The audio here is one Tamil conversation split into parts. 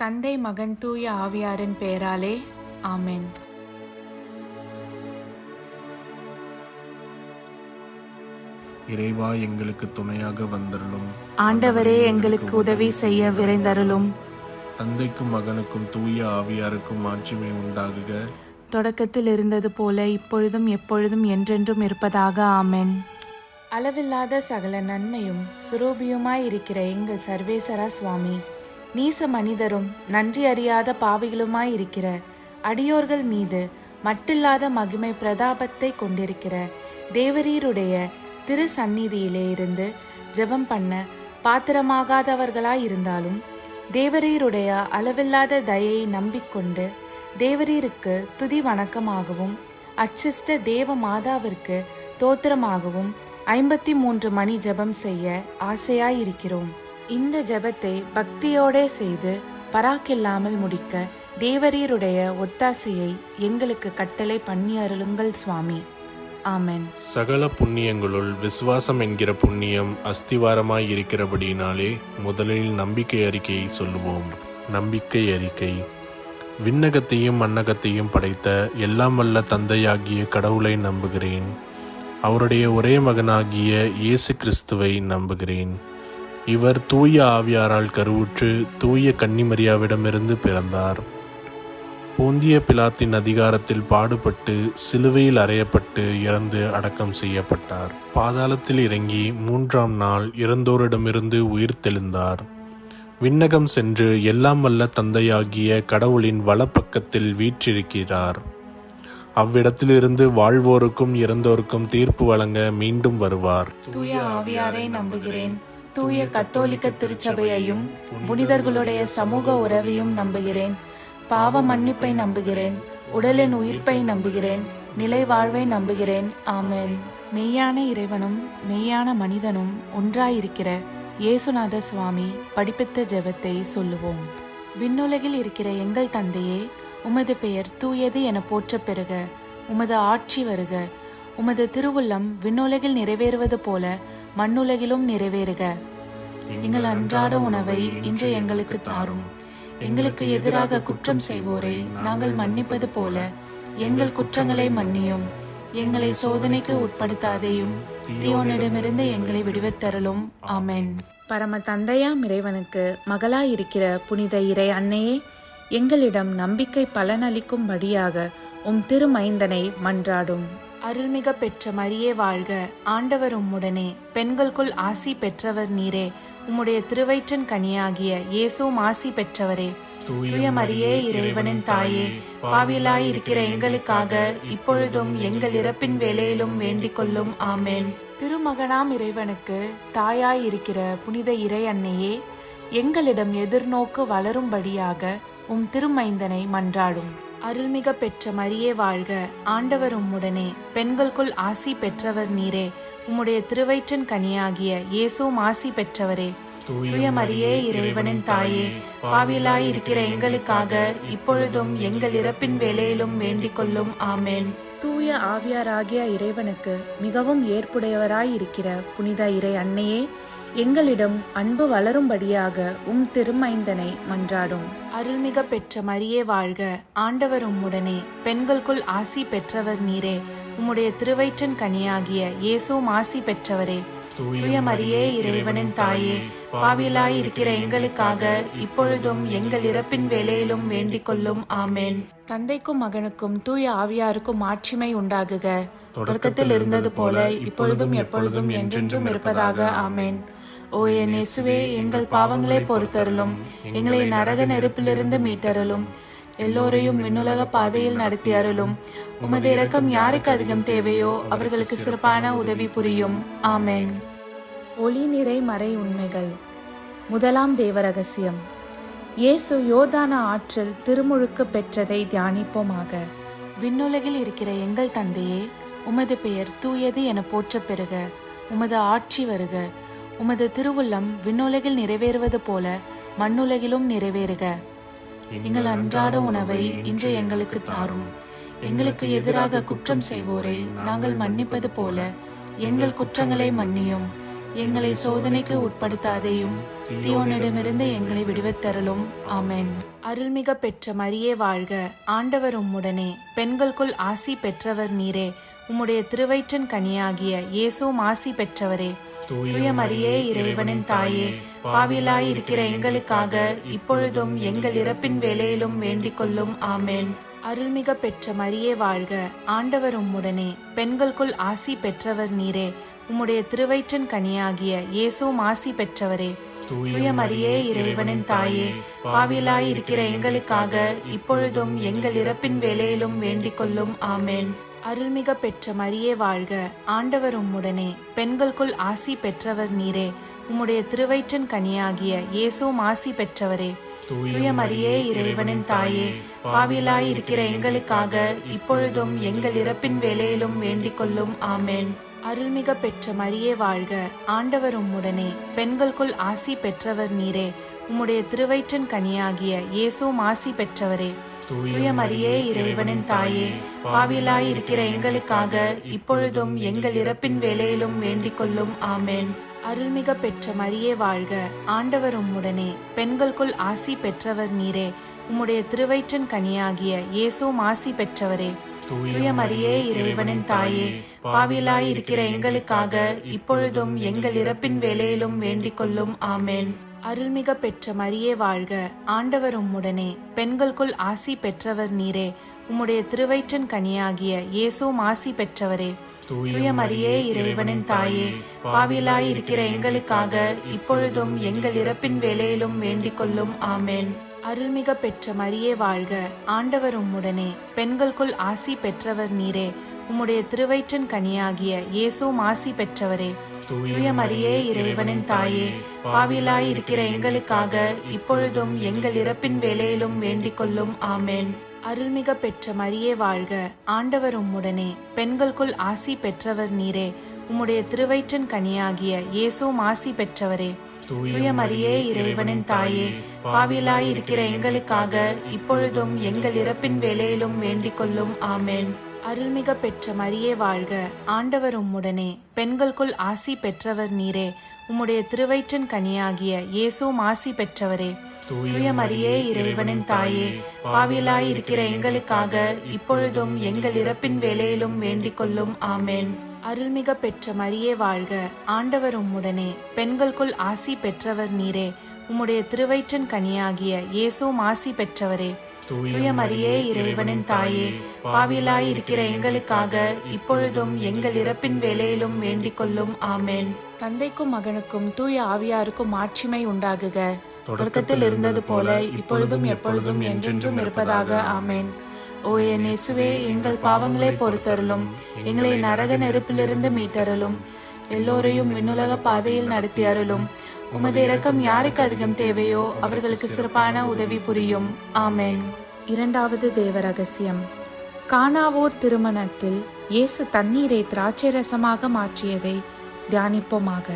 தந்தை, மகன், தூய ஆவியாரின் பெயராலே ஆமென். இறைவா, எங்களுக்கு துணையாக வந்தருளும். ஆண்டவரே, எங்களுக்கு உதவி செய்ய விரைந்தருளும். தந்தைக்கும் மகனுக்கும் தூய ஆவியாருக்கும் மாட்சிமை உண்டாகுக. தொடக்கத்தில் இருந்தது போல இப்பொழுதும் எப்பொழுதும் என்றென்றும் இருப்பதாக ஆமென். அளவில்லாத சகல நன்மையும் சுரூபியுமாயிருக்கிற எங்கள் சர்வேசரா சுவாமி, நீச மனிதரும் நன்றி அறியாத பாவிகளுமாயிருக்கிற அடியோர்கள் மீது மட்டில்லாத மகிமை பிரதாபத்தை கொண்டிருக்கிற தேவரீருடைய திரு சந்நிதியிலே இருந்து ஜெபம் பண்ண பாத்திரமாகாதவர்களாயிருந்தாலும் தேவரீருடைய அளவில்லாத தயையை நம்பிக்கொண்டு தேவரீருக்கு துதி வணக்கமாகவும் அச்சிஷ்ட தேவ மாதாவிற்கு தோத்திரமாகவும் 53 மணி ஜெபம் செய்ய ஆசையாயிருக்கிறோம். இந்த ஜெபத்தை பக்தியோடே செய்து பராக்கில்லாமல் முடிக்க தேவரீருடைய ஒத்தாசையை எங்களுக்கு கட்டளை பண்ணி அருளுங்கள் சுவாமி. ஆமென். சகல புண்ணியங்களுள் விசுவாசம் என்கிற புண்ணியம் அஸ்திவாரமாய் இருக்கிறபடியினாலே முதலில் நம்பிக்கை அறிக்கையை சொல்லுவோம். நம்பிக்கை அறிக்கை. விண்ணகத்தையும் மண்ணகத்தையும் படைத்த எல்லாம் வல்ல தந்தையாகிய கடவுளை நம்புகிறேன். அவருடைய ஒரே மகனாகிய இயேசு கிறிஸ்துவை நம்புகிறேன். இவர் தூய ஆவியாரால் கருவுற்று தூய கன்னிமரியாவிடமிருந்து பிறந்தார். போந்திய பிலாத்தின் அதிகாரத்தில் பாடுபட்டு சிலுவையில் அறையப்பட்டு இறந்து அடக்கம் செய்யப்பட்டார். பாதாளத்தில் இறங்கி 3ஆம் நாள் இறந்தோரிடமிருந்து உயிர் தெழுந்தார். விண்ணகம் சென்று எல்லாம் வல்ல தந்தையாகிய கடவுளின் வலப்பக்கத்தில் வீற்றிருக்கிறார். அவ்விடத்திலிருந்து வாழ்வோருக்கும் இறந்தோருக்கும் தீர்ப்பு வழங்க மீண்டும் வருவார். தூய ஆவியாரை நம்புகிறேன். தூய கத்தோலிக்க திருச்சபையையும் புனிதர்களுடைய சமூக உறவையும் நம்புகிறேன். பாவ மன்னிப்பை நம்புகிறேன். உடலின் உயிர்ப்பை நம்புகிறேன். நிலை வாழ்வை நம்புகிறேன். ஆமென். மெய்யான இறைவனும் மெய்யான மனிதனும் ஒன்றாயிருக்கிற இயேசுநாத சுவாமி படிப்பித்த ஜெபத்தை சொல்லுவோம். விண்ணுலகில் இருக்கிற எங்கள் தந்தையே, உமது பெயர் தூயது என போற்ற பெறுக. உமது ஆட்சி வருக. உமது திருவுள்ளம் விண்ணுலகில் நிறைவேறுவது போல மண்ணுலகிலும் நிறைவேறுக. எங்கள் அன்றாட உணவை இன்று எங்களுக்கு தாரும். எங்களுக்கு எதிராக குற்றம் செய்வோரை நாங்கள் மன்னிப்பது போல எங்கள் குற்றங்களை மன்னியும். எங்களை சோதனைக்கு உட்படுத்தாதேயும், தீயோனிடமிருந்து எங்களை விடுவித்தருளும். ஆமென். பரம தந்தையாம் இறைவனுக்கு மகளாயிருக்கிற புனித இறை அன்னையே, எங்களிடம் நம்பிக்கை பலனளிக்கும்படியாக உம் திருமைந்தனை மன்றாடும். அருள்மிக பெற்ற மரியே வாழ்க. ஆண்டவர் உம்முடனே, பெண்களுக்குள் ஆசி பெற்றவர் நீரே. உம்முடைய திருவயிற்றின் கனியாகிய இயேசுவும் ஆசி பெற்றவரே. தூய மரியே, இறைவனின் தாயே, பாவியலாய் இருக்கிற எங்களுக்காக இப்பொழுதும் எங்கள் இறப்பின் வேளையிலும் வேண்டிக் கொள்ளும். ஆமென். திருமகனாம் இறைவனுக்கு தாயாய் இருக்கிற புனித இறை அன்னையே, எங்களிடம் எதிர்நோக்கு வளரும்படியாக உம் திருமைந்தனை மன்றாடும். அருள்மிக பெற்ற மரியே வாழ்க. ஆண்டவர் உம்முடனே, பெண்களுக்குள் ஆசி பெற்றவர் நீரே. உம்முடைய திருவயிற்றின் கனியாகிய இயேசுவும் ஆசி பெற்றவரே. தூய மரியே, இறைவனின் தாயே, பாவியலாய் இருக்கிற எங்களுக்காக இப்பொழுதும் எங்கள் இறப்பின் வேளையிலும் வேண்டிக் கொள்ளும். ஆமென். தூய ஆவியாராகிய இறைவனுக்கு மிகவும் ஏற்புடையவராயிருக்கிற புனித இறை அன்னையே, எங்களிடம் அன்பு வளரும்படியாக உம் திருமைந்தனை மன்றாடும். அருள்மிக பெற்ற மரியே வாழ்க. ஆண்டவர் உம்முடனே, பெண்களுக்குள் ஆசி பெற்றவர் நீரே. உம்முடைய திருவயிற்றின் கனியாகிய இயேசுவும் ஆசி பெற்றவரே. தூய மரியே, இறைவனின் தாயே, பாவியலாய் இருக்கிற எங்களுக்காக இப்பொழுதும் எங்கள் இறப்பின் வேளையிலும் வேண்டிக் கொள்ளும். ஆமென். தந்தைக்கும் மகனுக்கும் தூய ஆவியாருக்கும் மாட்சிமை உண்டாகுக. தொடக்கத்தில் இருந்தது போல இப்பொழுதும் எப்பொழுதும் என்றென்றும் இருப்பதாக. ஆமென். ஓ என் இயேசுவே, எங்கள் பாவங்களை பொறுத்தருளும். எங்களை நரக நெருப்பிலிருந்து மீட்டருளும். எல்லோரையும் விண்ணுலக பாதையில் நடத்தி அருளும். உமது இரக்கம் யாருக்கு அதிகம் தேவையோ அவர்களுக்கு சிறப்பான உதவி புரியும். ஆமென். ஒளி நிறை மறை உண்மைகள். முதலாம் தேவ ரகசியம். இயேசு யோர்தான ஆற்றில் திருமுழுக்கு பெற்றதை தியானிப்போமாக. விண்ணுலகில் இருக்கிற எங்கள் தந்தையே, உமது பெயர் தூயது என போற்ற பெறுக. உமது ஆட்சி வருக. உமது திருவுள்ளம் விண்ணுலகில் நிறைவேறுவது போல மண்ணுலகிலும் நிறைவேறுக. எங்கள் அன்றாட உணவை இன்று எங்களுக்கு தாரும். எங்களுக்கு எதிராக குற்றம் செய்வோரை நாங்கள் மன்னிப்பது போல எங்கள் குற்றங்களை மன்னியும். எங்களை சோதனைக்கு உட்படுத்தாதேயும், தீயோனிடமிருந்து எங்களை விடுவித்தருளும். ஆமென். அருள்மிக பெற்ற மரியே வாழ்க, ஆண்டவர் உம்முடனே, பெண்களுக்குள் ஆசி பெற்றவர் நீரே. உம்முடைய திருவயிற்றின் கனியாகிய இயேசுவும் ஆசி பெற்றவரே. தூய மரியே, இறைவனின் தாயே, பாவிலாயிருக்கிற எங்களுக்காக இப்பொழுதும் எங்கள் இறப்பின் வேளையிலும் வேண்டிக் கொள்ளும். ஆமென். அருள்மிக பெற்ற மரியே வாழ்க, ஆண்டவர் உம்முடனே, பெண்களுக்குள் ஆசி பெற்றவர் நீரே. உம்முடைய திருவயிற்றின் கனியாகிய இயேசுவும் ஆசி பெற்றவரே. தூய மரியே, இறைவனின் தாயே, பாவிலாயிருக்கிற எங்களுக்காக இப்பொழுதும் எங்கள் இறப்பின் வேளையிலும் வேண்டிக் கொள்ளும். ஆமென். அருள்மிக பெற்ற மரியே வாழ்க, ஆண்டவர் உம்முடனே, பெண்களுக்குள் ஆசி பெற்றவர் நீரே. உம்முடைய திருவயிற்றின் கனியாகிய இயேசுவும் ஆசி பெற்றவரே. தூய மரியே, இறைவனின் தாயே, பாவிலாயிருக்கிற எங்களுக்காக இப்பொழுதும் எங்கள் இறப்பின் வேளையிலும் வேண்டிக் கொள்ளும். ஆமென். அருள்மிக பெற்ற மரியே வாழ்க, ஆண்டவர் உம்முடனே, பெண்களுக்குள் ஆசி பெற்றவர் நீரே. உம்முடைய திருவயிற்றின் கனியாகிய இயேசுவும் ஆசி பெற்றவரே. தூய மரியே, இறைவனின் தாயே, பாவிலாயிருக்கிற எங்களுக்காக இப்பொழுதும் எங்கள் இறப்பின் வேளையிலும் வேண்டிக் கொள்ளும். ஆமென். அருள்மிக பெற்ற மரியே வாழ்க, ஆண்டவர் உம்முடனே, பெண்களுக்குள் ஆசி பெற்றவர் நீரே. உம்முடைய திருவயிற்றின் கனியாகிய இயேசுவும் ஆசி பெற்றவரே. தூய மரியே, இறைவனின் தாயே, பாவிலாயிருக்கிற எங்களுக்காக இப்பொழுதும் எங்கள் இறப்பின் வேளையிலும் வேண்டிக் கொள்ளும். ஆமென். அருள்மிக பெற்ற மரியே வாழ்க, ஆண்டவர் உம்முடனே, பெண்களுக்குள் ஆசி பெற்றவர் நீரே. உம்முடைய திருவயிற்றின் கனியாகிய இயேசுவும் ஆசி பெற்றவரே. தூய மரியே, இறைவனின் தாயே, பாவிலாயிருக்கிற எங்களுக்காக இப்பொழுதும் எங்கள் இறப்பின் வேளையிலும் வேண்டிக் கொள்ளும். ஆமென். அருள்மிக பெற்ற மரியே வாழ்க, ஆண்டவர் உம்முடனே, பெண்களுக்குள் ஆசி பெற்றவர் நீரே. உம்முடைய திருவயிற்றின் கனியாகிய இயேசுவும் ஆசி பெற்றவரே. தூய மரியே, இறைவனின் தாயே, பாவிலாயிருக்கிற எங்களுக்காக இப்பொழுதும் எங்கள் இறப்பின் வேளையிலும் வேண்டிக் கொள்ளும். ஆமென். அருள்மிக பெற்ற மரியே வாழ்க, ஆண்டவர் உம்முடனே, பெண்களுக்குள் ஆசி பெற்றவர் நீரே. உம்முடைய திருவயிற்றின் கனியாகிய இயேசுவும் ஆசி பெற்றவரே. தூய மரியே, இறைவனின் தாயே, பாவிலாயிருக்கிற எங்களுக்காக இப்பொழுதும் எங்கள் இறப்பின் வேளையிலும் வேண்டிக் கொள்ளும். ஆமென். அருள்மிக பெற்ற மரியே வாழ்க, ஆண்டவர் உம்முடனே, பெண்களுக்குள் ஆசி பெற்றவர் நீரே. உம்முடைய திருவயிற்றின் கனியாகிய இயேசுவும் ஆசி பெற்றவரே. தூய மரியே, இறைவனின் தாயே, பாவிலாயிருக்கிற எங்களுக்காக இப்பொழுதும் எங்கள் இறப்பின் வேளையிலும் வேண்டிக் கொள்ளும். ஆமென். அருள்மிக பெற்ற மரியே வாழ்க, ஆண்டவர் உம்முடனே, பெண்களுக்குள் ஆசி பெற்றவர் நீரே. உம்முடைய திருவயிற்றின் கனியாகிய இயேசுவும் ஆசி பெற்றவரே. தூய மரியே, இறைவனின் தாயே, பாவிலாயிருக்கிற எங்களுக்காக இப்பொழுதும் எங்கள் இறப்பின் வேளையிலும் வேண்டிக் கொள்ளும். ஆமென். தந்தைக்கும் மகனுக்கும் தூய ஆவியாருக்கும் மாட்சிமை உண்டாகுக. தொடக்கத்தில் இருந்தது போல இப்பொழுதும் எப்பொழுதும் என்றென்றும் இருப்பதாக. ஆமென். ஓ என் இயேசுவே, எங்கள் பாவங்களை பொறுத்தருளும், எங்களை நரக நெருப்பிலிருந்து மீட்டருளும், எல்லோரையும் விண்ணுலக பாதையில் நடத்தி அருளும். உமது இரக்கம் யாருக்கு அதிகம் தேவையோ அவர்களுக்கு சிறப்பான உதவி புரியும். ஆமென். இரண்டாவது தேவ ரகசியம். கானாவூர் திருமணத்தில் இயேசு தண்ணீரை திராட்சை ரசமாக மாற்றியதை தியானிப்போமாக.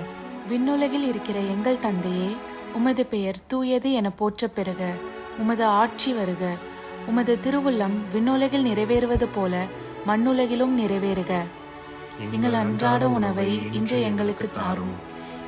விண்ணுலகில் இருக்கிற எங்கள் தந்தையே, உமது பெயர் தூயது என போற்ற பெறுக. உமது ஆட்சி வருக. உமது திருவுள்ளம் விண்ணுலகில் நிறைவேறுவது போல மண்ணுலகிலும் நிறைவேறுக. எங்கள் அன்றாட உணவை இன்று எங்களுக்கு தாரும்.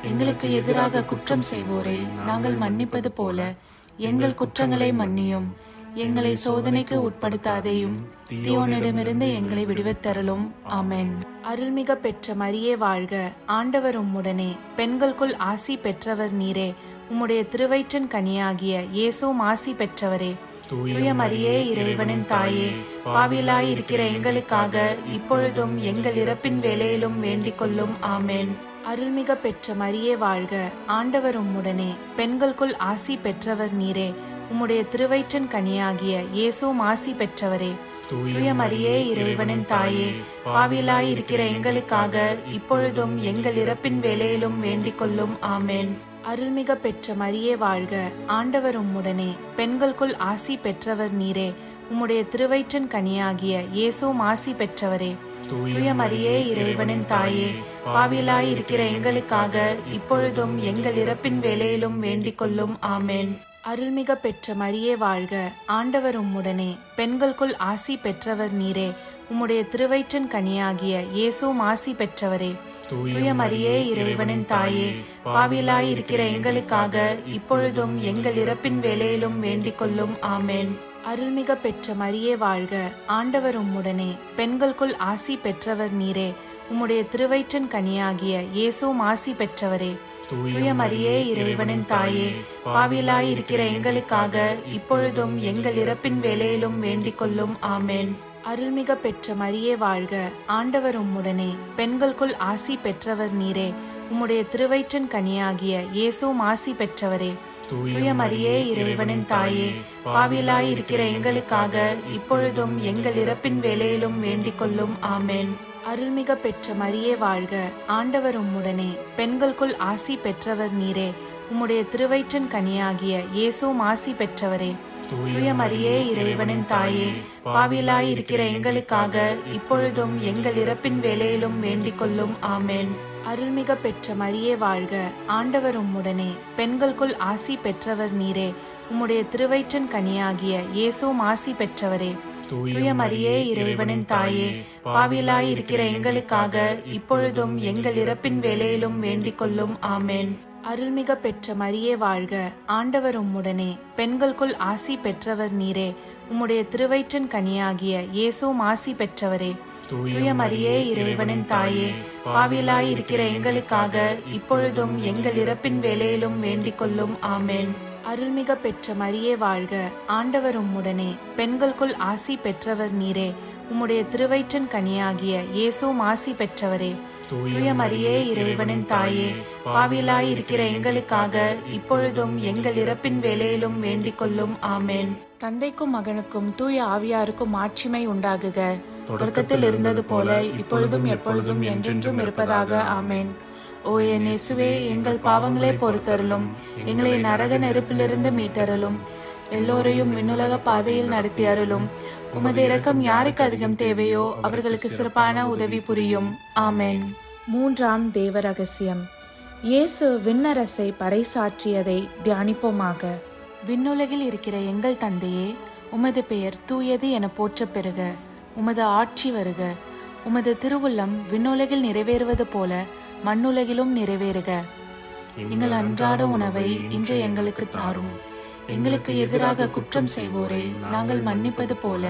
எங்களுக்கு எதிராக குற்றம் செய்வோரை நாங்கள் மன்னிப்பது போல எங்கள் குற்றங்களை மன்னியும். எங்களை சோதனைக்கு உட்படுத்தாதேயும், தீயோனிடமிருந்து எங்களை விடுவித்தருளும். ஆமென். அருள்மிக பெற்ற மரியே வாழ்க, ஆண்டவர் உம்முடனே, பெண்களுக்குள் ஆசி பெற்றவர் நீரே. உம்முடைய திருவயிற்றின் கனியாகிய இயேசுவும் ஆசி பெற்றவரே. தூய மரியே, இறைவனின் தாயே, பாவிலாயிருக்கிற எங்களுக்காக இப்பொழுதும் எங்கள் இறப்பின் வேளையிலும் வேண்டிக் கொள்ளும். ஆமென். அருள்மிக பெற்ற மரியே வாழ்க, ஆண்டவர் உம்முடனே, பெண்களுக்குள் ஆசி பெற்றவர் நீரே. உம்முடைய திருவயிற்றின் கனியாகிய இயேசுவும் ஆசி பெற்றவரே. தூய மரியே, இறைவனின் தாயே, பாவிலாயிருக்கிற எங்களுக்காக இப்பொழுதும் எங்கள் இறப்பின் வேளையிலும் வேண்டிக் கொள்ளும். ஆமென். அருள்மிக பெற்ற மரியே வாழ்க, ஆண்டவர் உம்முடனே, பெண்களுக்குள் ஆசி பெற்றவர் நீரே. உம்முடைய திருவயிற்றின் கனியாகிய இயேசுவும் ஆசி பெற்றவரே. தூய மரியே, இறைவனின் தாயே, பாவிலாயிருக்கிற எங்களுக்காக இப்பொழுதும் எங்கள் இறப்பின் வேளையிலும் வேண்டிக் கொள்ளும். ஆமென். அருள்மிக பெற்ற மரியே வாழ்க, ஆண்டவர் உம்முடனே, பெண்களுக்குள் ஆசி பெற்றவர் நீரே. உம்முடைய திருவயிற்றின் கனியாகிய இயேசுவும் ஆசி பெற்றவரே. தூய மரியே இறைவனின் தாயே, பாவிகளாய் இருக்கிற எங்களுக்காக இப்பொழுதும் எங்கள் இறப்பின் வேளையிலும் வேண்டிக் கொள்ளும். ஆமென். அருள்மிக பெற்ற மரியே வாழ்க, ஆண்டவர் உம்முடனே, பெண்களுக்குள் ஆசி பெற்றவர் நீரே. உம்முடைய திருவயிற்றின் கனியாகிய இயேசுவும் ஆசி பெற்றவரே. தூய மரியே இறைவனின் தாயே, பாவிகளாய் இருக்கிற எங்களுக்காக இப்பொழுதும் எங்கள் இறப்பின் வேளையிலும் வேண்டிக் கொள்ளும். ஆமென். அருள்மிக பெற்ற மரியே வாழ்க, ஆண்டவர் உம்முடனே, பெண்களுக்குள் ஆசி பெற்றவர் நீரே. உம்முடைய திருவயிற்றின் கனியாகிய இயேசுவும் ஆசி பெற்றவரே. தூய மரியே இறைவனின் தாயே, பாவிகளாய் இருக்கிற எங்களுக்காக இப்பொழுதும் எங்கள் இறப்பின் வேளையிலும் வேண்டிக் கொள்ளும். ஆமென். அருள்மிக பெற்ற மரியே வாழ்க, ஆண்டவர் உம்முடனே, பெண்களுக்குள் ஆசி பெற்றவர் நீரே. உம்முடைய திருவயிற்றின் கனியாகிய இயேசுவும் ஆசி பெற்றவரே. தூய மரியே இறைவனின் தாயே, பாவிகளாய் இருக்கிற எங்களுக்காக இப்பொழுதும் எங்கள் இறப்பின் வேளையிலும் வேண்டிக் கொள்ளும். ஆமென். அருள்மிக பெற்ற மரியே வாழ்க, ஆண்டவர் உம்முடனே, பெண்களுக்குள் ஆசி பெற்றவர் நீரே. உம்முடைய திருவயிற்றின் கனியாகிய இயேசுவும் ஆசி பெற்றவரே. தூய மரியே இறைவனின் தாயே, பாவிகளாய் இருக்கிற எங்களுக்காக இப்பொழுதும் எங்கள் இறப்பின் வேளையிலும் வேண்டிக் கொள்ளும். ஆமென். அருள்மிக பெற்ற மரியே வாழ்க, ஆண்டவர் உம்முடனே, பெண்களுக்குள் ஆசி பெற்றவர் நீரே. உம்முடைய திருவயிற்றின் கனியாகிய இயேசுவும் ஆசி பெற்றவரே. தூய மரியே இறைவனின் தாயே, பாவிகளாய் இருக்கிற எங்களுக்காக இப்பொழுதும் எங்கள் இறப்பின் வேளையிலும் வேண்டிக் கொள்ளும். ஆமென். அருள்மிக பெற்ற மரியே வாழ்க, ஆண்டவர் உம்முடனே, பெண்களுக்குள் ஆசி பெற்றவர் நீரே. உம்முடைய திருவயிற்றின் கனியாகிய இயேசுவும் ஆசி பெற்றவரே. தூய மரியே இறைவனின் தாயே, பாவிகளாய் இருக்கிற எங்களுக்காக இப்பொழுதும் எங்கள் இறப்பின் வேளையிலும் வேண்டிக் கொள்ளும். ஆமென். தந்தைக்கும் மகனுக்கும் தூய ஆவியாருக்கும் ஆட்சிமை உண்டாகுக. தொடக்கத்தில் இருந்தது போல இப்பொழுதும் எப்பொழுதும் என்றென்றும் இருப்பதாக. ஆமென். ஓ என் இயேசுவே, எங்கள் பாவங்களை பொறுத்தருளும், எங்களை நரக நெருப்பிலிருந்து மீட்டருளும், எல்லோரையும் விண்ணுலக பாதையில் நடத்தி அருளும். உமது இரக்கம் யாருக்கு அதிகம் தேவையோ அவர்களுக்கு சிறப்பான உதவி புரியும். ஆமென். மூன்றாம் தேவ ரகசியம். இயேசு விண்ணரசை பறைசாற்றியதை தியானிப்போமாக. விண்ணுலகில் இருக்கிற எங்கள் தந்தையே, உமது பெயர் தூயது என போற்றப் பெறுக. உமது ஆட்சி வருக. உமது திருவுள்ளம் விண்ணுலகில் நிறைவேறுவது போல மண்ணுலகிலும் நிறைவேறுக. எங்கள் அன்றாட உணவை இன்று எங்களுக்கு தாரும். எங்களுக்கு எதிராக குற்றம் செய்வோரை நாங்கள் மன்னிப்பது போல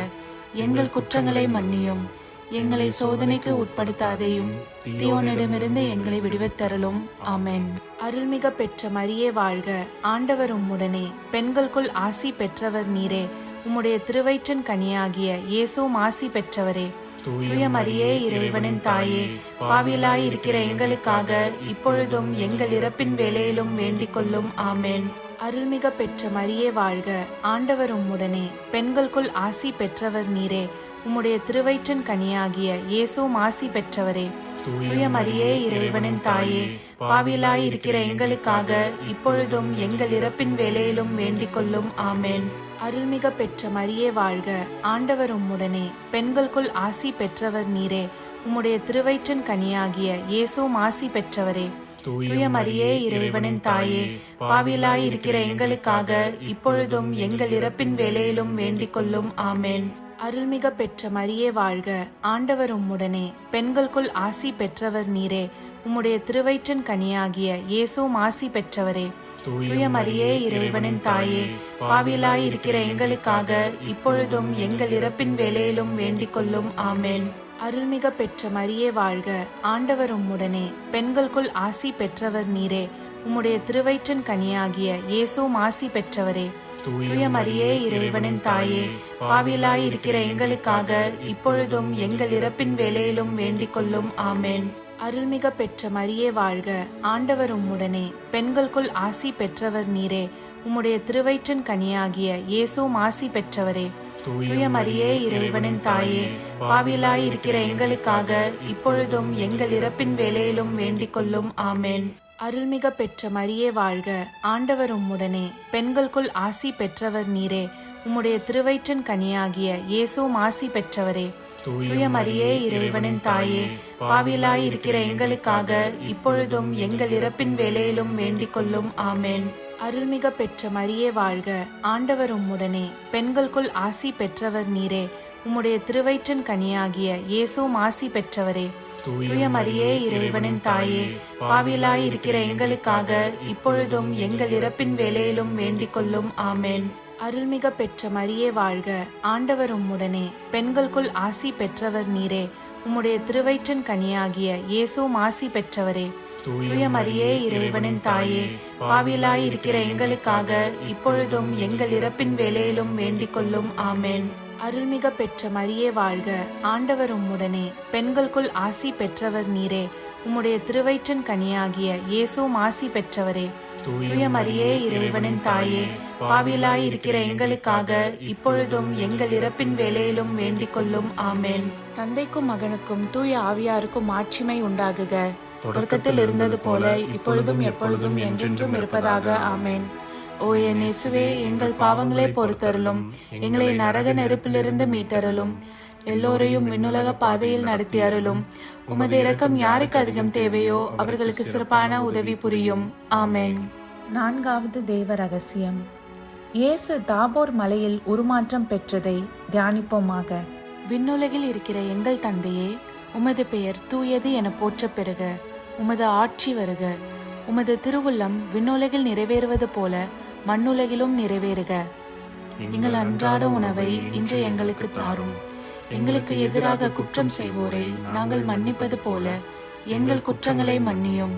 எங்கள் குற்றங்களை மன்னியும். எங்களை சோதனைக்கு உட்படுத்தாதேயும், தீயோனிடமிருந்து எங்களை விடுவித்தருளும். ஆமென். அருள்மிக பெற்ற மரியே வாழ்க, ஆண்டவர் உம்முடனே, பெண்களுக்குள் ஆசி பெற்றவர் நீரே. உம்முடைய திருவயிற்றின் கனியாகிய இயேசுவும் ஆசி பெற்றவரே. தூய மரியே இறைவனின் தாயே, பாவிகளாய் இருக்கிற எங்களுக்காக இப்பொழுதும் எங்கள் இறப்பின் வேளையிலும் வேண்டிக் கொள்ளும். ஆமென். அருள்மிக பெற்ற மரியே வாழ்க, ஆண்டவர் உம்முடனே, பெண்களுக்குள் ஆசி பெற்றவர் நீரே. உம்முடைய திருவயிற்றின் கனியாகிய இயேசுவும் ஆசி பெற்றவரே. தூய மரியே இறைவனின் தாயே, பாவிகளாய் இருக்கிற எங்களுக்காக இப்பொழுதும் எங்கள் இறப்பின் வேளையிலும் வேண்டிக் கொள்ளும். ஆமென். அருள்மிக பெற்ற மரியே வாழ்க, ஆண்டவர் உம்முடனே, பெண்களுக்குள் ஆசி பெற்றவர் நீரே. உம்முடைய திருவயிற்றின் கனியாகிய இயேசுவும் ஆசி பெற்றவரே. தூய மரியே இறைவனின் தாயே, பாவிகளாய் இருக்கிற எங்களுக்காக இப்பொழுதும் எங்கள் இறப்பின் வேளையிலும் வேண்டிக் கொள்ளும். ஆமென். அருள்மிக பெற்ற மரியே வாழ்க, ஆண்டவர் உம்முடனே, பெண்களுக்குள் ஆசி பெற்றவர் நீரே. உம்முடைய திருவயிற்றின் கனியாகிய இயேசுவும் ஆசி பெற்றவரே. தூய மரியே இறைவனின் தாயே, பாவிகளாய் இருக்கிற எங்களுக்காக இப்பொழுதும் எங்கள் இறப்பின் வேளையிலும் வேண்டிக் கொள்ளும். ஆமென். அருள்மிக பெற்ற மரியே வாழ்க, ஆண்டவர் உம்முடனே, பெண்களுக்குள் ஆசி பெற்றவர் நீரே. உம்முடைய திருவயிற்றின் கனியாகிய இயேசுவும் ஆசி பெற்றவரே. தூய மரியே இறைவனின் தாயே, பாவிகளாய் இருக்கிற எங்களுக்காக இப்பொழுதும் எங்கள் இறப்பின் வேளையிலும் வேண்டிக் கொள்ளும். ஆமென். அருள்மிக பெற்ற மரியே வாழ்க, ஆண்டவர் உம்முடனே, பெண்களுக்குள் ஆசி பெற்றவர் நீரே. உம்முடைய திருவயிற்றின் கனியாகிய இயேசுவும் ஆசி பெற்றவரே. தூய மரியே இறைவனின் தாயே, பாவிகளாய் இருக்கிற எங்களுக்காக இப்பொழுதும் எங்கள் இறப்பின் வேளையிலும் வேண்டிக் கொள்ளும். ஆமென். அருள்மிக பெற்ற மரியே வாழ்க, ஆண்டவர் உம்முடனே, பெண்களுக்குள் ஆசி பெற்றவர் நீரே. உம்முடைய திருவயிற்றின் கனியாகிய இயேசுவும் ஆசி பெற்றவரே. தூய மரியே இறைவனின் தாயே, பாவிகளாய் இருக்கிற எங்களுக்காக இப்பொழுதும் எங்கள் இறப்பின் வேளையிலும் வேண்டிக் கொள்ளும். ஆமென். அருள்மிக பெற்ற மரியே வாழ்க, ஆண்டவர் உம்முடனே, பெண்களுக்குள் ஆசி பெற்றவர் நீரே. உம்முடைய திருவயிற்றின் கனியாகிய இயேசுவும் ஆசி பெற்றவரே. தூய மரியே இறைவனின் தாயே, பாவிகளாய் இருக்கிற எங்களுக்காக இப்பொழுதும் எங்கள் இறப்பின் வேளையிலும் வேண்டிக் கொள்ளும். ஆமென். அருள்மிக பெற்ற மரியே வாழ்க, ஆண்டவர் உம்முடனே, பெண்களுக்குள் ஆசி பெற்றவர் நீரே. உம்முடைய திருவயிற்றின் கனியாகிய இயேசுவும் ஆசி பெற்றவரே. தூய மரியே இறைவனின் தாயே, பாவிகளாய் இருக்கிற எங்களுக்காக இப்பொழுதும் எங்கள் இறப்பின் வேளையிலும் வேண்டிக் கொள்ளும். ஆமென். அருள்மிக பெற்ற மரியே வாழ்க, ஆண்டவர் உம்முடனே, பெண்களுக்குள் ஆசி பெற்றவர் நீரே. உம்முடைய திருவயிற்றின் கனியாகிய இயேசுவும் ஆசி பெற்றவரே. தூய மரியே இறைவனின் தாயே, பாவிகளாய் இருக்கிற எங்களுக்காக இப்பொழுதும் எங்கள் இறப்பின் வேளையிலும் வேண்டிக் கொள்ளும். ஆமென். தந்தைக்கும் மகனுக்கும் தூய ஆவியாருக்கும் மாட்சிமை உண்டாகுக, தொடக்கத்தில் இருந்தது போல இப்பொழுதும் எப்பொழுதும் என்றென்றும் இருப்பதாக. ஆமென். ஓ என் இயேசுவே, எங்கள் பாவங்களை பொறுத்தருளும், எங்களை நரக நெருப்பிலிருந்து மீட்டருளும், எல்லோரையும் விண்ணுலக பாதையில் நடத்தி அருளும். உமது இரக்கம் யாருக்கு அதிகம் தேவையோ அவர்களுக்கு சிறப்பான உதவி புரியும். ஆமென். நான்காவது தேவ ரகசியம். இயேசு தாபோர் மலையில் உருமாற்றம் பெற்றதை தியானிப்போமாக. விண்ணுலகில் இருக்கிற எங்கள் தந்தையே, உமது பெயர் தூயது என போற்ற பெறுக. உமது ஆட்சி வருக. உமது திருவுள்ளம் விண்ணுலகில் நிறைவேறுவது போல மண்ணுலகிலும் நிறைவேறுக. எங்கள் அன்றாட உணவை இன்று எங்களுக்கு தாரும். எங்களுக்கு எதிராக குற்றம் செய்வோரை நாங்கள் மன்னிப்பது போல எங்கள் குற்றங்களை மன்னியும்.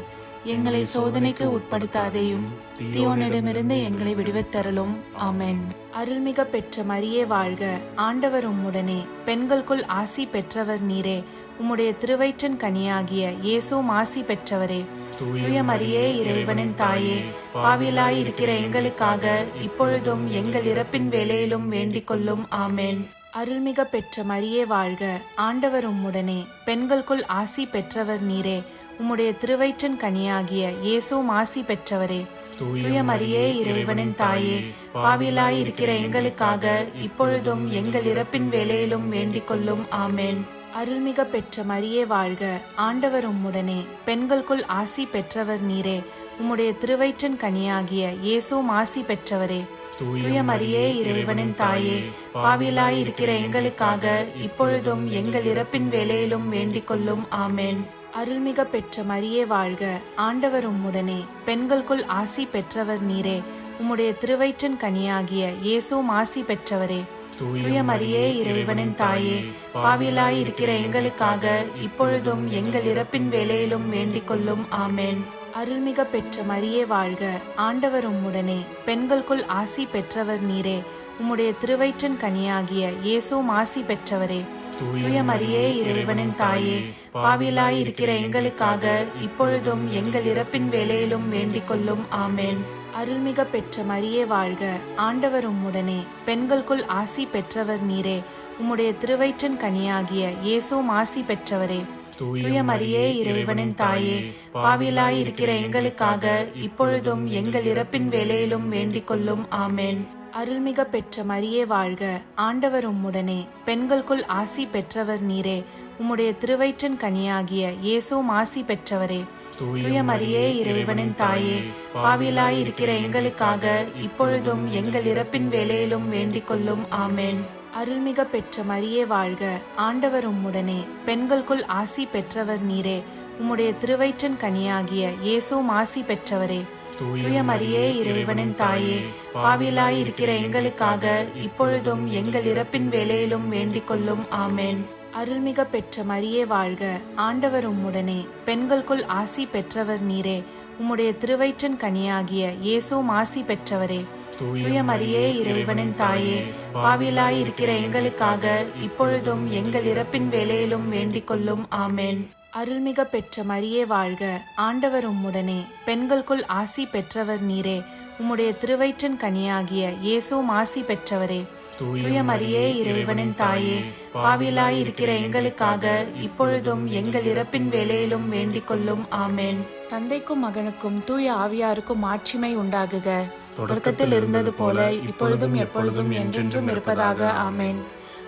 எங்களை சோதனைக்கு உட்படுத்தாதேயும், தீயோனிடமிருந்து எங்களை விடுவித்தருளும். ஆமென். அருள்மிக பெற்ற மரியே வாழ்க, ஆண்டவர் உம்முடனே, பெண்களுக்குள் ஆசி பெற்றவர் நீரே. உம்முடைய திருவயிற்றின் கனியாகிய இயேசுவும் ஆசி பெற்றவரே. தூய மரியே இறைவனின் தாயே, பாவிகளாய் இருக்கிற எங்களுக்காக இப்பொழுதும் எங்கள் இறப்பின் வேளையிலும் வேண்டிக் கொள்ளும். ஆமென். அருள்மிக பெற்ற மரியே வாழ்க, ஆண்டவர் உம்முடனே, பெண்களுக்குள் ஆசி பெற்றவர் நீரே. உம்முடைய திருவயிற்றின் கனியாகிய இயேசுவும் ஆசி பெற்றவரே. தூய மரியே இறைவனின் தாயே, பாவிகளாய் இருக்கிற எங்களுக்காக இப்பொழுதும் எங்கள் இறப்பின் வேளையிலும் வேண்டிக் கொள்ளும். ஆமென். அருள்மிக பெற்ற மரியே வாழ்க, ஆண்டவர் உம்முடனே, பெண்களுக்குள் ஆசி பெற்றவர் நீரே. உம்முடைய திருவயிற்றின் கனியாகிய இயேசுவும் ஆசி பெற்றவரே. தூய மரியே இறைவனின் தாயே, பாவிகளாய் இருக்கிற எங்களுக்காக இப்பொழுதும் எங்கள் இறப்பின் வேளையிலும் வேண்டிக் கொள்ளும். ஆமென். அருள்மிக பெற்ற மரியே வாழ்க, ஆண்டவர் உம்முடனே, பெண்களுக்குள் ஆசி பெற்றவர் நீரே. உம்முடைய திருவயிற்றின் கனியாகிய இயேசுவும் ஆசி பெற்றவரே. தூய மரியே இறைவனின் தாயே, பாவிகளாய் இருக்கிற எங்களுக்காக இப்பொழுதும் எங்கள் இறப்பின் வேளையிலும் வேண்டிக் கொள்ளும். ஆமென். அருள்மிக பெற்ற மரியே வாழ்க, ஆண்டவர் உம்முடனே, பெண்களுக்குள் ஆசி பெற்றவர் நீரே. உம்முடைய திருவயிற்றின் கனியாகிய இயேசுவும் ஆசி பெற்றவரே. தூய மரியே இறைவனின் தாயே, பாவிகளாய் இருக்கிற எங்களுக்காக இப்பொழுதும் எங்கள் இறப்பின் வேளையிலும் வேண்டிக் கொள்ளும். ஆமென். அருள்மிக பெற்ற மரியே வாழ்க, ஆண்டவர் உம்முடனே, பெண்களுக்குள் ஆசி பெற்றவர் நீரே. உம்முடைய திருவயிற்றின் கனியாகிய இயேசுவும் ஆசி பெற்றவரே. தூய மரியே இறைவனின் தாயே, பாவிகளாய் இருக்கிற எங்களுக்காக இப்பொழுதும் எங்கள் இறப்பின் வேளையிலும் வேண்டிக் கொள்ளும். ஆமென். அருள்மிக பெற்ற மரியே வாழ்க, ஆண்டவர் உம்முடனே, பெண்களுக்குள் ஆசி பெற்றவர் நீரே. உம்முடைய திருவயிற்றின் கனியாகிய இயேசுவும் ஆசி பெற்றவரே. தூய மரியே இறைவனின் தாயே, பாவிகளாய் இருக்கிற எங்களுக்காக இப்பொழுதும் எங்கள் இறப்பின் வேளையிலும் வேண்டிக் கொள்ளும். ஆமென். அருள்மிக பெற்ற மரியே வாழ்க, ஆண்டவர் உம்முடனே, பெண்களுக்குள் ஆசி பெற்றவர் நீரே. உம்முடைய திருவயிற்றின் கனியாகிய இயேசுவும் ஆசி பெற்றவரே. தூய மரியே இறைவனின் தாயே, பாவிகளாய் இருக்கிற எங்களுக்காக இப்பொழுதும் எங்கள் இறப்பின் வேளையிலும் வேண்டிக் கொள்ளும். ஆமென். அருள்மிக பெற்ற மரியே வாழ்க, ஆண்டவர் உம்முடனே, பெண்களுக்குள் ஆசி பெற்றவர் நீரே. உம்முடைய திருவயிற்றின் கனியாகிய இயேசுவும் ஆசி பெற்றவரே. தூய மரியே இறைவனின் தாயே, பாவிகளாய் இருக்கிற எங்களுக்காக இப்பொழுதும் எங்கள் இறப்பின் வேளையிலும் வேண்டிக் கொள்ளும். ஆமென். அருள்மிக பெற்ற மரியே வாழ்க, ஆண்டவர் உம்முடனே, பெண்களுக்குள் ஆசி பெற்றவர் நீரே. உம்முடைய திருவயிற்றின் கனியாகிய இயேசுவும் ஆசி பெற்றவரே. தூய மரியே இறைவனின் தாயே, பாவிகளாய் இருக்கிற எங்களுக்காக இப்பொழுதும் எங்கள் இறப்பின் வேளையிலும் வேண்டிக் கொள்ளும். ஆமென். தந்தைக்கும் மகனுக்கும் தூய ஆவியாருக்கும் மாட்சிமை உண்டாகுக, தொடக்கத்தில் இருந்தது போல இப்பொழுதும் எப்பொழுதும் என்றென்றும் இருப்பதாக. ஆமென்.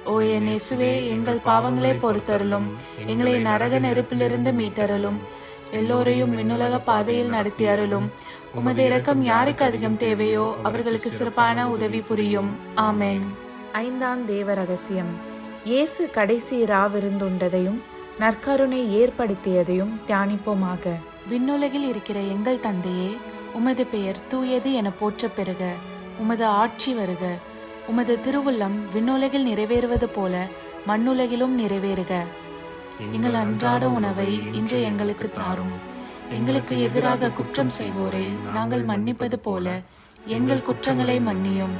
ஓ என் இயேசுவே, எங்கள் பாவங்களை பொறுத்தருளும், எங்களை நரக நெருப்பிலிருந்து மீட்டருளும், எல்லோரையும் விண்ணுலக பாதையில் நடத்தி அருளும். உமது இரக்கம் யாருக்கு அதிகம் தேவையோ அவர்களுக்கு சிறப்பான உதவி புரியும். ஆமென். ஐந்தாம் தேவ ரகசியம். இயேசு கடைசி ராவிருந்துண்டதையும் நற்கருணை ஏற்படுத்தியதையும் தியானிப்போமாக. விண்ணுலகில் இருக்கிற எங்கள் தந்தையே, உமது பெயர் தூயது என போற்றப் பெறுக. உமது ஆட்சி வருக. உமது திருவுள்ளம் விண்ணுலகில் நிறைவேறுவது போல மண்ணுலகிலும் நிறைவேறுக. எங்கள் அன்றாட உணவை இன்று எங்களுக்கு தாரும். எங்களுக்கு எதிராக குற்றம் செய்வோரை நாங்கள் மன்னிப்பது போல எங்கள் குற்றங்களை மன்னியும்.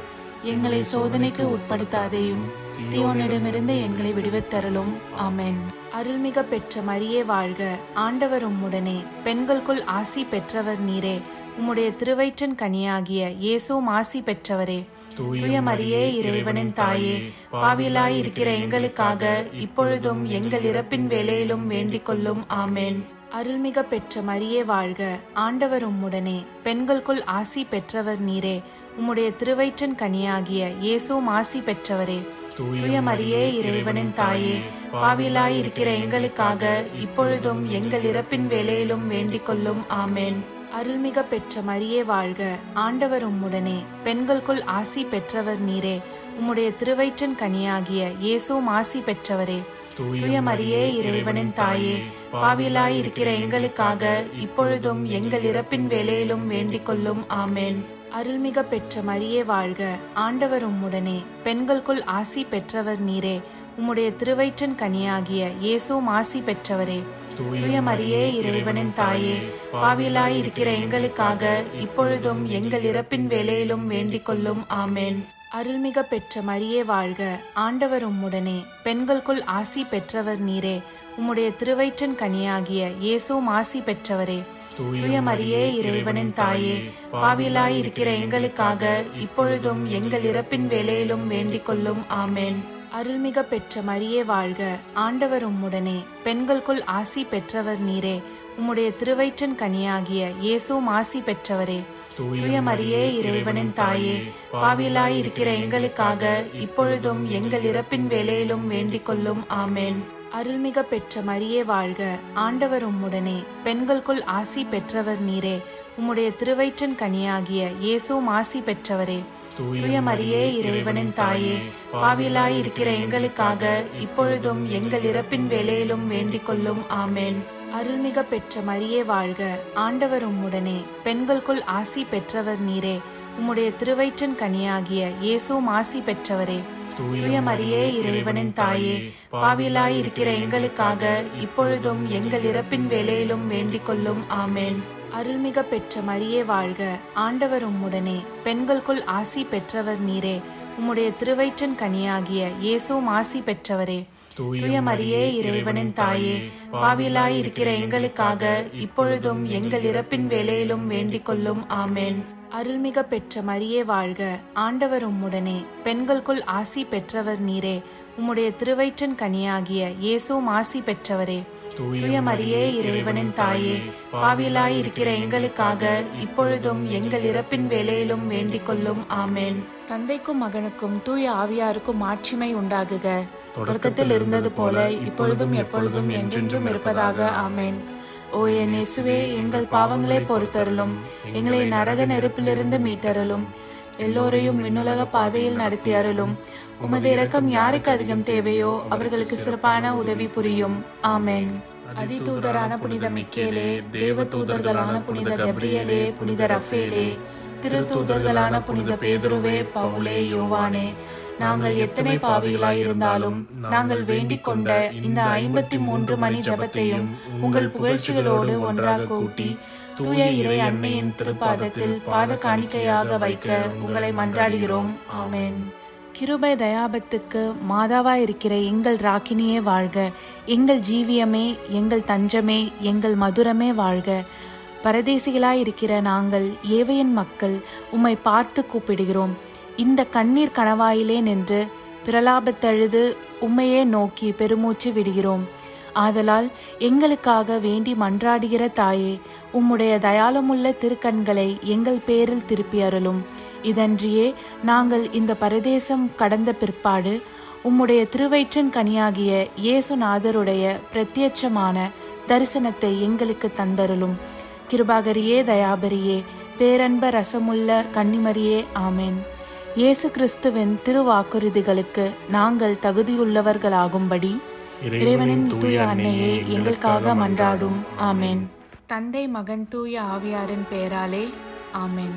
எங்களை சோதனைக்கு உட்படுத்தாதேயும், தீயோனிடமிருந்து எங்களை விடுவித்தருளும். ஆமென். அருள்மிக பெற்ற மரியே வாழ்க. ஆண்டவர் உம்முடனே, பெண்களுக்குள் ஆசி பெற்றவர் நீரே. உம்முடைய திருவயிற்றின் கனியாகிய இயேசுவும் ஆசி பெற்றவரே. தூய மரியே, இறைவனின் தாயே, பாவியலாய் இருக்கிற எங்களுக்காக இப்பொழுதும் எங்கள் இறப்பின் வேளையிலும் வேண்டிக் கொள்ளும். ஆமென். அருள்மிக பெற்ற மரியே வாழ்க. ஆண்டவர் உம்முடனே, பெண்களுக்குள் ஆசி பெற்றவர் நீரே. உம்முடைய திருவயிற்றின் கனியாகிய இயேசுவும் ஆசி பெற்றவரே. தூய மரியே, இறைவனின் தாயே, பாவியலாய் இருக்கிற எங்களுக்காக இப்பொழுதும் எங்கள் இறப்பின் வேளையிலும் வேண்டிக் கொள்ளும். ஆமென். அருள்மிக பெற்ற மரியே வாழ்க. ஆண்டவர் உம்முடனே, பெண்களுக்குள் ஆசி பெற்றவர் நீரே. உம்முடைய திருவயிற்றின் கனியாகிய இயேசுவும் ஆசி பெற்றவரே. தூய மரியே, இறைவனின் தாயே, பாவியலாய் இருக்கிற எங்களுக்காக இப்பொழுதும் எங்கள் இறப்பின் வேளையிலும் வேண்டிக் கொள்ளும். ஆமென். அருள்மிக பெற்ற மரியே வாழ்க. ஆண்டவர் உம்முடனே, பெண்களுக்குள் ஆசி பெற்றவர் நீரே. உம்முடைய திருவயிற்றின் கனியாகிய இயேசுவும் ஆசி பெற்றவரே. தூய மரியே, இறைவனின் தாயே, பாவியலாய் இருக்கிற எங்களுக்காக இப்பொழுதும் எங்கள் இறப்பின் வேளையிலும் வேண்டிக் கொள்ளும். ஆமென். அருள்மிக பெற்ற மரியே வாழ்க. ஆண்டவர் உம்முடனே, பெண்களுக்குள் ஆசி பெற்றவர் நீரே. உம்முடைய திருவயிற்றின் கனியாகிய இயேசுவும் ஆசி பெற்றவரே. தூய மரியே, இறைவனின் தாயே, பாவியலாய் இருக்கிற எங்களுக்காக இப்பொழுதும் எங்கள் இறப்பின் வேளையிலும் வேண்டிக் கொள்ளும். ஆமென். அருள்மிக பெற்ற மரியே வாழ்க. ஆண்டவர் உம்முடனே, பெண்களுக்குள் ஆசி பெற்றவர் நீரே. உம்முடைய திருவயிற்றின் கனியாகிய இயேசுவும் ஆசி பெற்றவரே. தூய மரியே, இறைவனின் தாயே, பாவியலாய் இருக்கிற எங்களுக்காக இப்பொழுதும் எங்கள் இறப்பின் வேளையிலும் வேண்டிக் கொள்ளும். ஆமென். அருள்மிக பெற்ற மரியே வாழ்க. ஆண்டவர் உம்முடனே, பெண்களுக்குள் ஆசி பெற்றவர் நீரே. உம்முடைய திருவயிற்றின் கனியாகிய இயேசுவும் ஆசி பெற்றவரே. தூய மரியே, இறைவனின் தாயே, பாவியலாய் இருக்கிற எங்களுக்காக இப்பொழுதும் எங்கள் இறப்பின் வேளையிலும் வேண்டிக் கொள்ளும். ஆமென். அருள்மிக பெற்ற மரியே வாழ்க. ஆண்டவர் உம்முடனே, பெண்களுக்குள் ஆசி பெற்றவர் நீரே. உம்முடைய திருவயிற்றின் கனியாகிய இயேசுவும் ஆசி பெற்றவரே. தூய மரியே, இறைவனின் தாயே, பாவியலாய் இருக்கிற எங்களுக்காக இப்பொழுதும் எங்கள் இறப்பின் வேளையிலும் வேண்டிக் கொள்ளும். ஆமென். அருள்மிக பெற்ற மரியே வாழ்க. ஆண்டவர் உம்முடனே, பெண்களுக்குள் ஆசி பெற்றவர் நீரே. உம்முடைய திருவயிற்றின் கனியாகிய இயேசுவும் ஆசி பெற்றவரே. தூய மரியே, இறைவனின் தாயே, பாவியலாய் இருக்கிற எங்களுக்காக இப்பொழுதும் எங்கள் இறப்பின் வேளையிலும் வேண்டிக் கொள்ளும். ஆமென். அருள்மிக பெற்ற மரியே வாழ்க. ஆண்டவர் உம்முடனே, பெண்களுக்குள் ஆசி பெற்றவர் நீரே. உம்முடைய திருவயிற்றின் கனியாகிய இயேசுவும் ஆசி பெற்றவரே. தூய மரியே, இறைவனின் தாயே, பாவியலாய் இருக்கிற எங்களுக்காக இப்பொழுதும் எங்கள் இறப்பின் வேளையிலும் வேண்டிக் கொள்ளும். ஆமென். தந்தைக்கும் மகனுக்கும் தூய ஆவியாருக்கும் மாட்சிமை உண்டாகுக. தொடக்கத்தில் இருந்தது போல இப்பொழுதும் எப்பொழுதும் என்றென்றும் இருப்பதாக. ஆமென். ஓ என் இயேசுவே, எங்கள் பாவங்களை பொறுத்தருளும். எங்களை நரக நெருப்பிலிருந்து மீட்டருளும். எல்லோரையும் விண்ணுலக பாதையில் நடத்தி அருளும். உமது இரக்கம் யாருக்கு அதிகம் தேவையோ அவர்களுக்கு சிறப்பான உதவி புரியும். ஆமென். அதிதூதரான புனித மிக்கேலே, தேவ தூதர்களான புனித கப்ரியேலே, புனித ரஃபேலே, திருத்தூதர்களான புனித பேதுருவே, பவுலே, யோவானே, நாங்கள் எத்தனை பாவிகளாயிருந்தாலும் நாங்கள் வேண்டிக் கொண்ட இந்த 53 மணி ஜபத்தையும் உங்கள் புகழ்ச்சிகளோடு ஒன்றாக கூட்டி தூய இறை அன்னையின் திருப்பாதத்தில் பாத காணிக்கையாக வைக்க உங்களை மன்றாடுகிறோம். ஆமென். கிருபை தயாபத்துக்கு மாதாவாயிருக்கிற எங்கள் ராக்கினியே வாழ்க. எங்கள் ஜீவியமே, எங்கள் தஞ்சமே, எங்கள் மதுரமே வாழ்க. பரதேசிகளாயிருக்கிற நாங்கள் ஏவையின் மக்கள் உம்மை பார்த்து கூப்பிடுகிறோம். இந்த கண்ணீர் கணவாயிலே நின்று பிரலாபத்தழுது உம்மையே நோக்கி பெருமூச்சு விடுகிறோம். ஆதலால் எங்களுக்காக வேண்டி மன்றாடுகிற தாயே, உம்முடைய தயாளமுள்ள திருக்கண்களை எங்கள் பேரில் திருப்பி அருளும். இதன்றியே நாங்கள் இந்த பரதேசம் கடந்த பிற்பாடு உம்முடைய திருவயிற்றின் கனியாகிய இயேசுநாதருடைய பிரத்யட்சமான தரிசனத்தை எங்களுக்கு தந்தருளும். கிருபாகரியே, தயாபரியே, பேரன்ப ரசமுள்ள கன்னிமரியே, ஆமென். இயேசு கிறிஸ்துவின் திருவாக்குறுதிகளுக்கு நாங்கள் தகுதியுள்ளவர்களாகும்படி இறைவனின் தூய அன்னையே எங்களுக்காக மன்றாடும். ஆமென். தந்தை, மகன், தூய ஆவியாரின் பெயராலே ஆமென்.